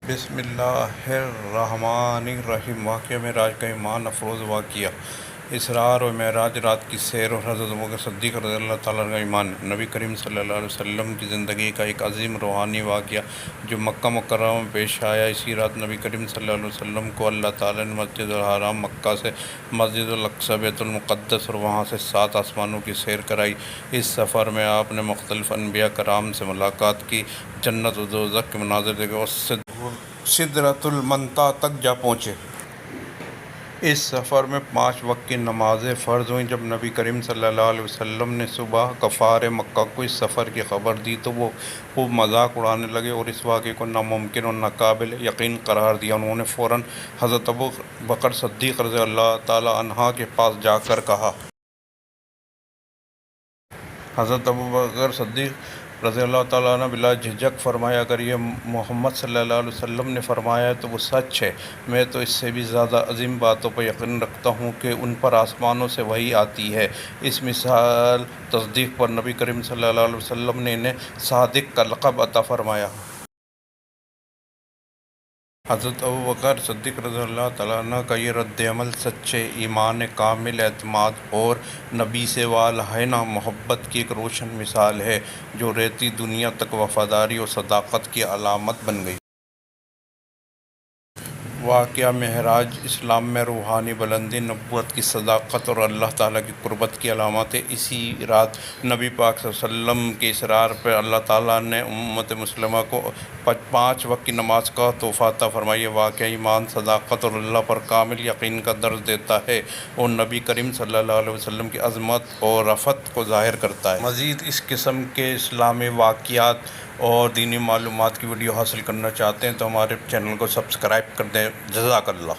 بسم اللہ الرحمن الرحیم۔ واقعہ معراج کا ایمان افروز واقعہ، اسراء و معراج رات کی سیر اور حضرت ابوبکر صدیق رضی اللہ تعالیٰ کا ایمان۔ نبی کریم صلی اللہ علیہ وسلم کی زندگی کا ایک عظیم روحانی واقعہ جو مکہ مکرمہ میں پیش آیا۔ اسی رات نبی کریم صلی اللہ علیہ وسلم کو اللہ تعالیٰ نے مسجد الحرام مکہ سے مسجد الاقصی بیت المقدس اور وہاں سے 7 آسمانوں کی سیر کرائی۔ اس سفر میں آپ نے مختلف انبیاء کرام سے ملاقات کی، جنت و دوزخ کے مناظر دیکھے اور سدرۃ المنتہا تک جا پہنچے۔ اس سفر میں 5 وقت کی نمازیں فرض ہوئیں۔ جب نبی کریم صلی اللہ علیہ وسلم نے صبح کفار مکہ کو اس سفر کی خبر دی تو وہ خوب مذاق اڑانے لگے اور اس واقعے کو ناممکن اور ناقابل یقین قرار دیا۔ انہوں نے فوراً حضرت ابوبکر صدیق رضی اللہ تعالیٰ عنہ کے پاس جا کر کہا۔ حضرت ابوبکر صدیق رضی اللہ تعالیٰ عنہ بلا جھجک فرمایا، اگر یہ محمد صلی اللہ علیہ وسلم نے فرمایا ہے تو وہ سچ ہے۔ میں تو اس سے بھی زیادہ عظیم باتوں پر یقین رکھتا ہوں کہ ان پر آسمانوں سے وحی آتی ہے۔ اس مثال تصدیق پر نبی کریم صلی اللہ علیہ وسلم نے انہیں صادق کا لقب عطا فرمایا۔ حضرت ابوبکر صدیق رضی اللہ تعالیٰ عنہ کا یہ رد عمل سچے ایمان، کامل اعتماد اور نبی سے والہانہ محبت کی ایک روشن مثال ہے جو رہتی دنیا تک وفاداری اور صداقت کی علامت بن گئی۔ واقعہ معراج اسلام میں روحانی بلندی، نبوت کی صداقت اور اللہ تعالیٰ کی قربت کی علامت ہے۔ اسی رات نبی پاک صلی اللہ علیہ وسلم کے اصرار پر اللہ تعالیٰ نے امت مسلمہ کو 5 وقت کی نماز کا تحفہ عطا فرمایا۔ یہ واقعہ ایمان، صداقت اور اللہ پر کامل یقین کا درس دیتا ہے اور نبی کریم صلی اللہ علیہ وسلم کی عظمت اور رفعت کو ظاہر کرتا ہے۔ مزید اس قسم کے اسلامی واقعات اور دینی معلومات کی ویڈیو حاصل کرنا چاہتے ہیں تو ہمارے چینل کو سبسکرائب کر دیں۔ جزاک اللہ۔